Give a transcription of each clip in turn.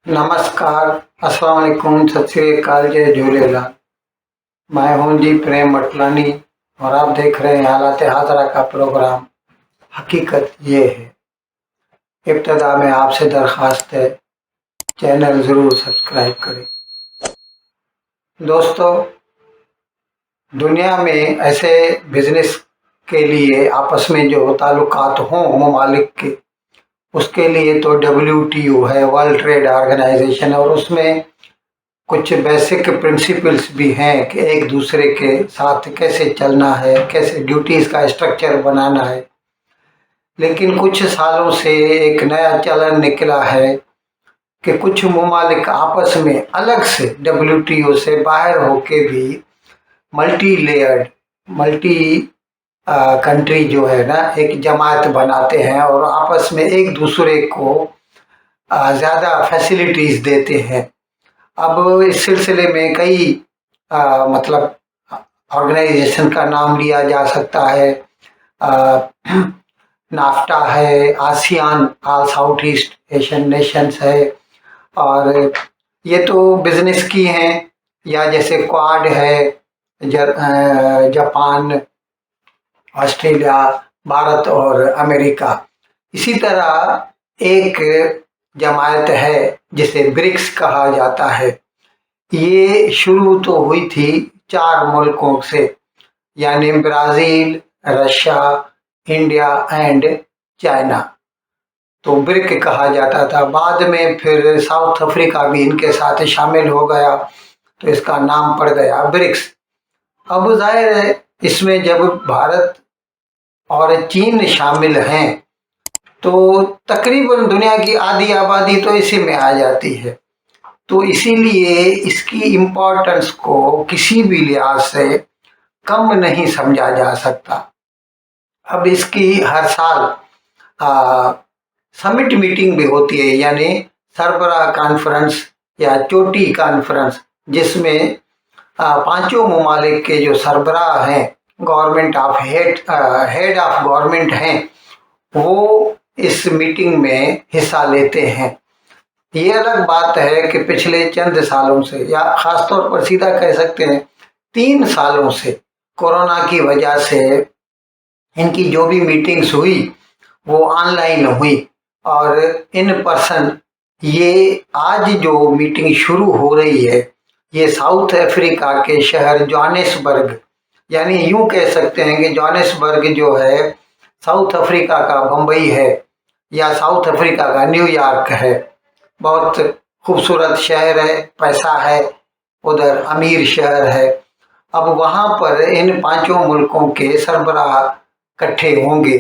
नमस्कार, अस्सलाम वालेकुम, सत श्री अकाल, जय झूलेलाल। मैं हूं जी प्रेम मटलानी और आप देख रहे हैं हालात हाजरा का प्रोग्राम। हकीकत ये है। इब्तदा में आपसे दरख्वास्त है, चैनल ज़रूर सब्सक्राइब करें। दोस्तों, दुनिया में ऐसे बिजनेस के लिए आपस में जो ताल्लुकात हों ममालिक के, उसके लिए तो WTO है, वर्ल्ड ट्रेड ऑर्गेनाइजेशन, और उसमें कुछ बेसिक प्रिंसिपल्स भी हैं कि एक दूसरे के साथ कैसे चलना है, कैसे ड्यूटीज़ का स्ट्रक्चर बनाना है। लेकिन कुछ सालों से एक नया चलन निकला है कि कुछ ममालिक आपस में अलग से WTO से बाहर होके भी मल्टी लेयर्ड, मल्टी कंट्री जो है ना, एक जमात बनाते हैं और आपस में एक दूसरे को ज़्यादा फैसिलिटीज़ देते हैं। अब इस सिलसिले में कई मतलब ऑर्गेनाइजेशन का नाम लिया जा सकता है। नाफ्टा है, ASEAN, all south east Asian Nations है, और ये तो बिजनेस की हैं। या जैसे क्वाड है, जापान, ऑस्ट्रेलिया, भारत और अमेरिका। इसी तरह एक जमात है जिसे ब्रिक्स कहा जाता है। ये शुरू तो हुई थी 4 मुल्कों से, यानी Brazil, Russia, India and China, तो ब्रिक कहा जाता था। बाद में फिर साउथ अफ्रीका भी इनके साथ शामिल हो गया, तो इसका नाम पड़ गया ब्रिक्स। अब जाहिर है, इसमें जब भारत और चीन शामिल हैं तो तकरीबन दुनिया की आधी आबादी तो इसी में आ जाती है। तो इसीलिए इसकी इम्पोर्टेंस को किसी भी लिहाज से कम नहीं समझा जा सकता। अब इसकी हर साल समिट मीटिंग भी होती है, यानी सरबराह कॉन्फ्रेंस या चोटी कॉन्फ्रेंस, जिसमें पांचों ममालिक के जो सरबराह हैं, government of head of government हैं, वो इस मीटिंग में हिस्सा लेते हैं। ये अलग बात है कि पिछले चंद सालों से, या खास तौर पर सीधा कह सकते हैं 3 सालों से, कोरोना की वजह से इनकी जो भी मीटिंग्स हुई वो ऑनलाइन हुई, और इन पर्सन ये आज जो मीटिंग शुरू हो रही है, ये साउथ अफ्रीका के शहर जोहानिसबर्ग, यानी यूं कह सकते हैं कि जोहानिसबर्ग जो है साउथ अफ्रीका का बम्बई है, या साउथ अफ्रीका का न्यूयॉर्क है। बहुत खूबसूरत शहर है, पैसा है, उधर अमीर शहर है। अब वहाँ पर इन पांचों मुल्कों के सरबराह इकट्ठे होंगे।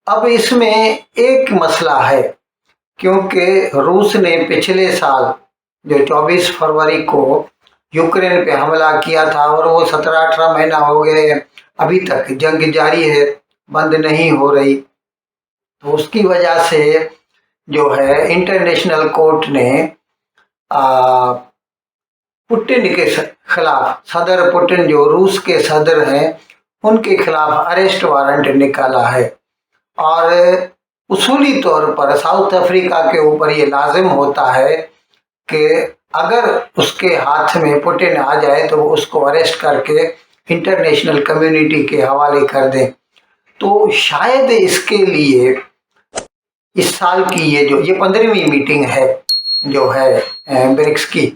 अब इसमें एक मसला है, क्योंकि रूस ने पिछले साल जो 24 फरवरी को यूक्रेन पे हमला किया था, और वो 17-18 महीना हो गए, अभी तक जंग जारी है, बंद नहीं हो रही। तो उसकी वजह से जो है इंटरनेशनल कोर्ट ने पुतिन के खिलाफ, सदर पुतिन जो रूस के सदर हैं, उनके खिलाफ अरेस्ट वारंट निकाला है। और उसूली तौर पर साउथ अफ्रीका के ऊपर ये लाजिम होता है कि अगर उसके हाथ में पुतिन आ जाए तो वो उसको अरेस्ट करके इंटरनेशनल कम्युनिटी के हवाले कर दें। तो शायद इसके लिए इस साल की ये 15वीं मीटिंग है जो है ब्रिक्स की,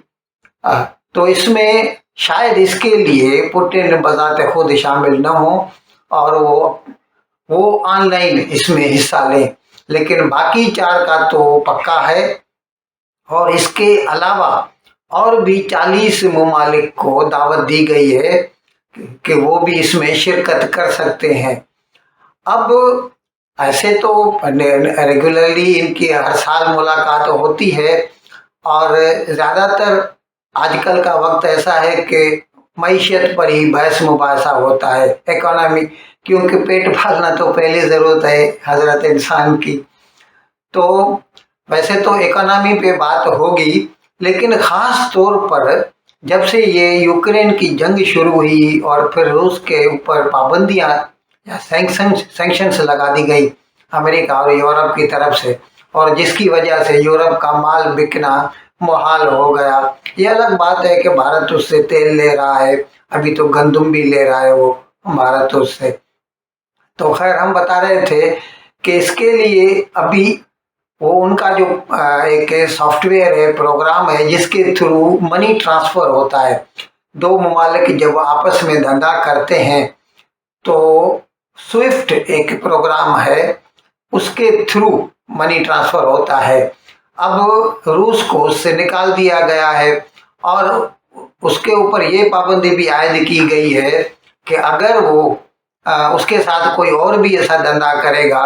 तो इसमें शायद इसके लिए पुतिन बजाते खुद शामिल न हो और वो ऑनलाइन इसमें हिस्सा लें। लेकिन बाकी 4 का तो पक्का है, और इसके अलावा और भी 40 ममालिक को दावत दी गई है कि वो भी इसमें शिरकत कर सकते हैं। अब ऐसे तो रेगुलरली इनकी हर साल मुलाकात होती है, और ज़्यादातर आजकल का वक्त ऐसा है कि मईशत पर ही बहस मुबासा होता है, इकोनॉमी, क्योंकि पेट पालना तो पहली ज़रूरत है हज़रत इंसान की। तो वैसे तो इकोनॉमी पे बात होगी, लेकिन ख़ास तौर पर जब से ये यूक्रेन की जंग शुरू हुई और फिर रूस के ऊपर पाबंदियां या सैंक्शंस लगा दी गई अमेरिका और यूरोप की तरफ से, और जिसकी वजह से यूरोप का माल बिकना मुहाल हो गया। ये अलग बात है कि भारत उससे तेल ले रहा है, अभी तो गंदम भी ले रहा है वो भारत उससे। तो खैर हम बता रहे थे कि इसके लिए अभी वो उनका जो एक सॉफ्टवेयर है, प्रोग्राम है, जिसके थ्रू मनी ट्रांसफर होता है। दो ममालिक जब आपस में धंधा करते हैं तो स्विफ्ट एक प्रोग्राम है, उसके थ्रू मनी ट्रांसफर होता है। अब रूस को उससे निकाल दिया गया है और उसके ऊपर ये पाबंदी भी आयद की गई है कि अगर वो उसके साथ कोई और भी ऐसा धंधा करेगा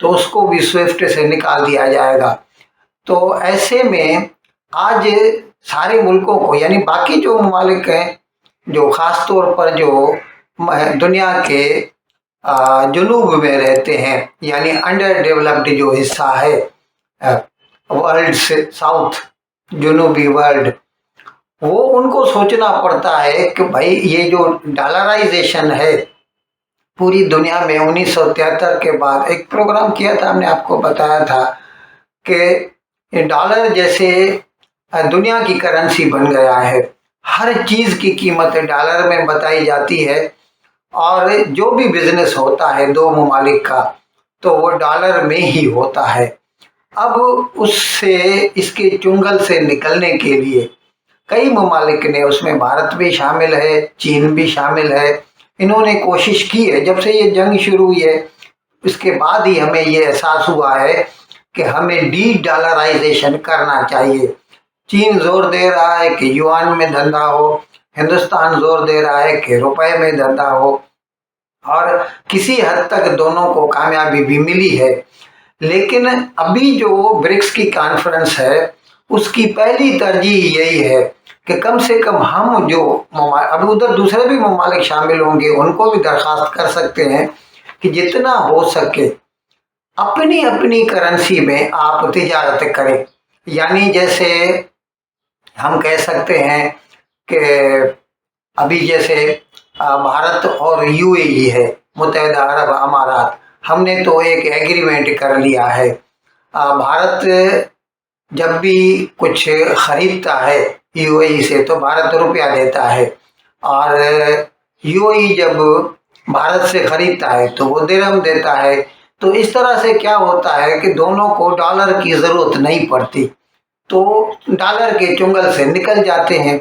तो उसको भी स्विफ्ट से निकाल दिया जाएगा। तो ऐसे में आज सारे मुल्कों को, यानी बाकी जो ममालिक हैं, जो खास तौर पर जो दुनिया के जुनूब में रहते हैं, यानी अंडर डेवलप्ड जो हिस्सा है वर्ल्ड से साउथ, जुनूबी वर्ल्ड, वो उनको सोचना पड़ता है कि भाई ये जो डॉलराइजेशन है पूरी दुनिया में 1973 के बाद एक प्रोग्राम किया था, हमने आपको बताया था कि डॉलर जैसे दुनिया की करेंसी बन गया है। हर चीज की कीमत डॉलर में बताई जाती है और जो भी बिजनेस होता है दो ममालिक का तो वो डॉलर में ही होता है। अब उससे, इसके चुंगल से निकलने के लिए कई ममालिक ने, उसमें भारत भी शामिल है, चीन भी शामिल है, इन्होंने कोशिश की है। जब से ये जंग शुरू हुई है इसके बाद ही हमें ये एहसास हुआ है कि हमें डी डॉलराइजेशन करना चाहिए। चीन जोर दे रहा है कि युआन में धंधा हो, हिंदुस्तान जोर दे रहा है कि रुपए में धंधा हो, और किसी हद तक दोनों को कामयाबी भी मिली है। लेकिन अभी जो ब्रिक्स की कॉन्फ्रेंस है उसकी पहली तरजीह यही है कि कम से कम हम जो अभी उधर दूसरे भी ममालिक शामिल होंगे उनको भी दरखास्त कर सकते हैं कि जितना हो सके अपनी अपनी करेंसी में आप तिजारत करें। यानी जैसे हम कह सकते हैं कि अभी जैसे भारत और यूएई है, मुत्तहिदा अरब अमारात, हमने तो एक एग्रीमेंट कर लिया है। भारत जब भी कुछ खरीदता है यूएई से तो भारत रुपया देता है, और यूएई जब भारत से खरीदता है तो वो दिरहम देता है। तो इस तरह से क्या होता है कि दोनों को डॉलर की जरूरत नहीं पड़ती, तो डॉलर के चुंगल से निकल जाते हैं।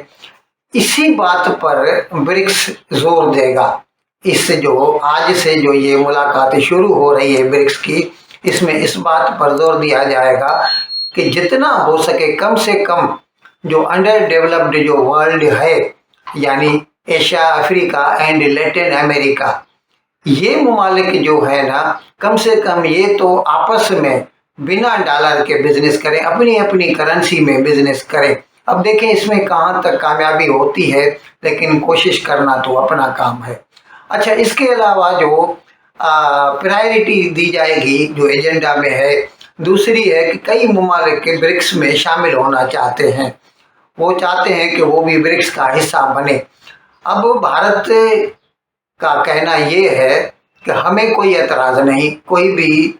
इसी बात पर ब्रिक्स जोर देगा। इस जो आज से जो ये मुलाकातें शुरू हो रही है ब्रिक्स की, इसमें इस बात पर जोर दिया जाएगा कि जितना हो सके कम से कम जो अंडर डेवलप्ड जो वर्ल्ड है, यानी Asia, Africa and Latin America, ये ममालिक जो है ना, कम से कम ये तो आपस में बिना डॉलर के बिजनेस करें, अपनी अपनी करेंसी में बिजनेस करें। अब देखें इसमें कहाँ तक कामयाबी होती है, लेकिन कोशिश करना तो अपना काम है। अच्छा, इसके अलावा जो प्रायोरिटी दी जाएगी जो एजेंडा में है, दूसरी है कि कई ममालिक के ब्रिक्स में शामिल होना चाहते हैं, वो चाहते हैं कि वो भी ब्रिक्स का हिस्सा बने। अब भारत का कहना ये है कि हमें कोई एतराज नहीं, कोई भी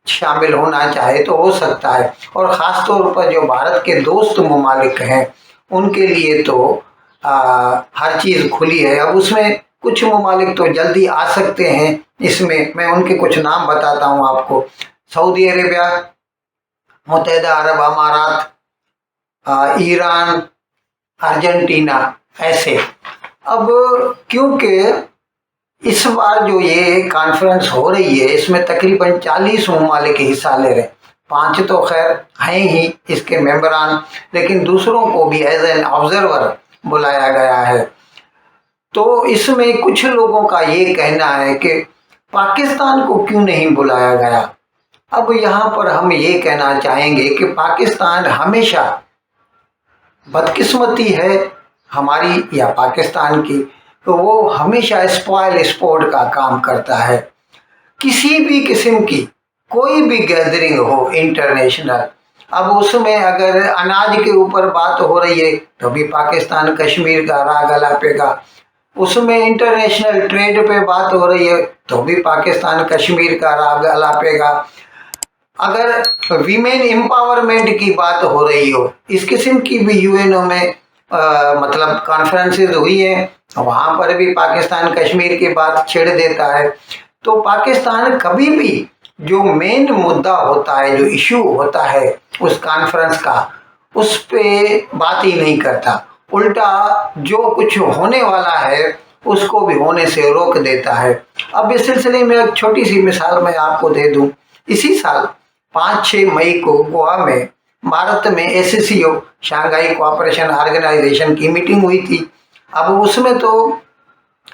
शामिल होना चाहे तो हो सकता है, और ख़ास तौर पर जो भारत के दोस्त ममालिक हैं उनके लिए तो हर चीज़ खुली है। अब उसमें कुछ ममालिक तो जल्दी आ सकते हैं, इसमें मैं उनके कुछ नाम बताता हूँ आपको। सऊदी अरेबिया, मुत्तहिदा अरब अमारात, ईरान, अर्जेंटीना, ऐसे। अब क्योंकि इस बार जो ये कॉन्फ्रेंस हो रही है इसमें तकरीबन 40 ममालिक हिस्सा ले रहे हैं। 5 तो खैर हैं ही इसके मेंबरान, लेकिन दूसरों को भी एज एन ऑब्जर्वर बुलाया गया है। तो इसमें कुछ लोगों का ये कहना है कि पाकिस्तान को क्यों नहीं बुलाया गया। अब यहाँ पर हम ये कहना चाहेंगे कि पाकिस्तान हमेशा, बदकिस्मती है हमारी या पाकिस्तान की, तो वो हमेशा स्पॉइल स्पोर्ट का काम करता है। किसी भी किस्म की कोई भी गैदरिंग हो इंटरनेशनल, अब उसमें अगर अनाज के ऊपर बात हो रही है तो भी पाकिस्तान कश्मीर का राग अलापेगा, उसमें इंटरनेशनल ट्रेड पे बात हो रही है तो भी पाकिस्तान कश्मीर का राग अलापेगा। अगर वीमेन एम्पावरमेंट की बात हो रही हो, इस किस्म की भी यूएनओ में मतलब कॉन्फ्रेंसेस हुई हैं, वहाँ पर भी पाकिस्तान कश्मीर की बात छेड़ देता है। तो पाकिस्तान कभी भी जो मेन मुद्दा होता है, जो इशू होता है उस कॉन्फ्रेंस का, उस पे बात ही नहीं करता, उल्टा जो कुछ होने वाला है उसको भी होने से रोक देता है। अब इस सिलसिले में एक छोटी सी मिसाल मैं आपको दे दूं। इसी साल 5-6 मई को गोवा में भारत में एससीओ शंघाई कोऑपरेशन ऑर्गेनाइजेशन की मीटिंग हुई थी। अब उसमें तो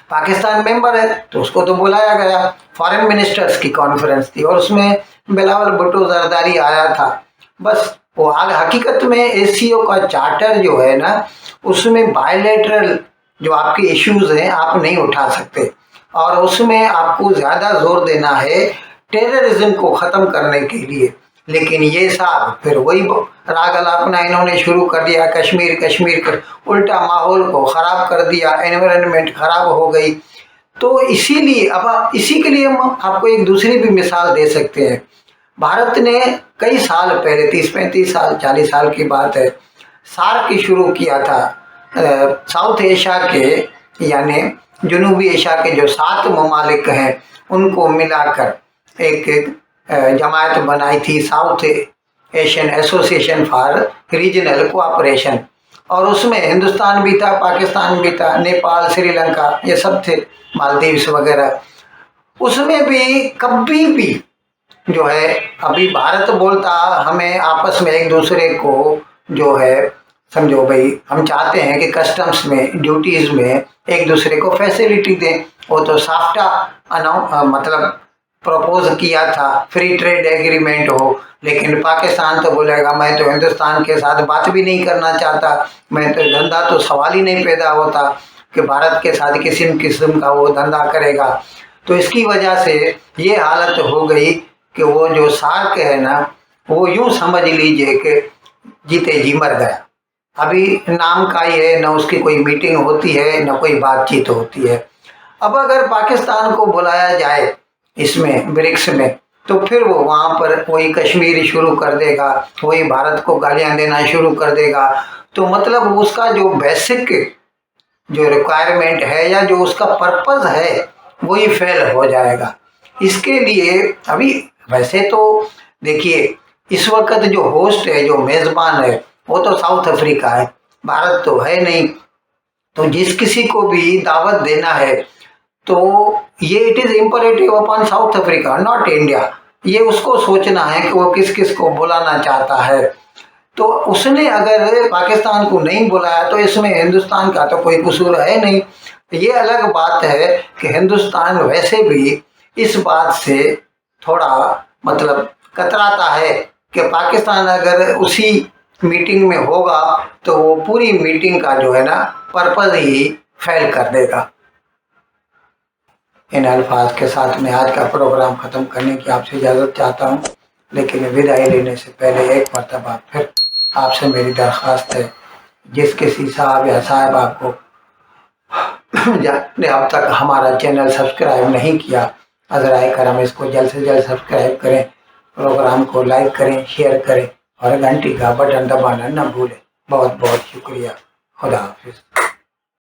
पाकिस्तान मेंबर है तो उसको तो बुलाया गया, फॉरेन मिनिस्टर्स की कॉन्फ्रेंस थी और उसमें बिलावल भुट्टो जरदारी आया था। बस वो आग हकीकत में एससीओ का चार्टर जो है ना, उसमें बायलैटरल जो आपके इश्यूज हैं आप नहीं उठा सकते, और उसमें आपको ज़्यादा जोर देना है टेररिज्म को ख़त्म करने के लिए। लेकिन ये साहब फिर वही राग अलापना इन्होंने शुरू कर दिया, कश्मीर कश्मीर कर, उल्टा माहौल को ख़राब कर दिया, एनवायरनमेंट ख़राब हो गई। तो इसीलिए अब इसी के लिए हम आपको एक दूसरी भी मिसाल दे सकते हैं। भारत ने कई साल पहले 30-35 साल 40 साल की बात है, सार्क शुरू किया था। साउथ एशिया के यानी जनूबी एशिया के जो 7 ममालिक हैं उनको मिलाकर एक जमायत बनाई थी, south Asian association for regional cooperation, और उसमें हिंदुस्तान भी था, पाकिस्तान भी था, नेपाल, श्रीलंका ये सब थे, मालदीव्स वगैरह। उसमें भी कभी भी जो है, अभी भारत बोलता हमें आपस में एक दूसरे को जो है समझो भाई हम चाहते हैं कि कस्टम्स में ड्यूटीज में एक दूसरे को फैसिलिटी दें, वो तो साफ्टा मतलब प्रपोज किया था, फ्री ट्रेड एग्रीमेंट हो, लेकिन पाकिस्तान तो बोलेगा मैं तो हिंदुस्तान के साथ बात भी नहीं करना चाहता, मैं तो धंधा तो सवाल ही नहीं पैदा होता कि भारत के साथ किसी किस्म का वो धंधा करेगा। तो इसकी वजह से ये हालत हो गई कि वो जो सार्क है ना, वो यूं समझ लीजिए कि जीते जी मर गया। अभी नाम का ही है, न उसकी कोई मीटिंग होती है न कोई बातचीत होती है। अब अगर पाकिस्तान को बुलाया जाए इसमें ब्रिक्स में, तो फिर वो वहाँ पर वही कश्मीर शुरू कर देगा, वही भारत को गालियाँ देना शुरू कर देगा। तो मतलब उसका जो बेसिक जो रिक्वायरमेंट है या जो उसका पर्पस है वही फेल हो जाएगा। इसके लिए अभी वैसे तो देखिए इस वक्त जो होस्ट है, जो मेज़बान है, वो तो साउथ अफ्रीका है, भारत तो है नहीं। तो जिस किसी को भी दावत देना है तो ये it is imperative upon south Africa not India, ये उसको सोचना है कि वो किस किस को बुलाना चाहता है। तो उसने अगर पाकिस्तान को नहीं बुलाया तो इसमें हिंदुस्तान का तो कोई कसूर है नहीं। ये अलग बात है कि हिंदुस्तान वैसे भी इस बात से थोड़ा मतलब कतराता है कि पाकिस्तान अगर उसी मीटिंग में होगा तो वो पूरी मीटिंग का जो है ना पर्पस ही फेल कर देगा। इन अल्फाज के साथ मैं आज का प्रोग्राम ख़त्म करने की आपसे इजाज़त चाहता हूँ, लेकिन विदाई लेने से पहले एक मरतबा फिर आपसे मेरी दरख्वास्त है, जिस किसी साहब या साहिबा को ने अब तक हमारा चैनल सब्सक्राइब नहीं किया, अज़राए करम इसको जल्द से जल्द सब्सक्राइब करें, प्रोग्राम को लाइक करें, शेयर करें और घंटी का बटन दबाना न भूलें। बहुत बहुत शुक्रिया। खुदा हाफिज़।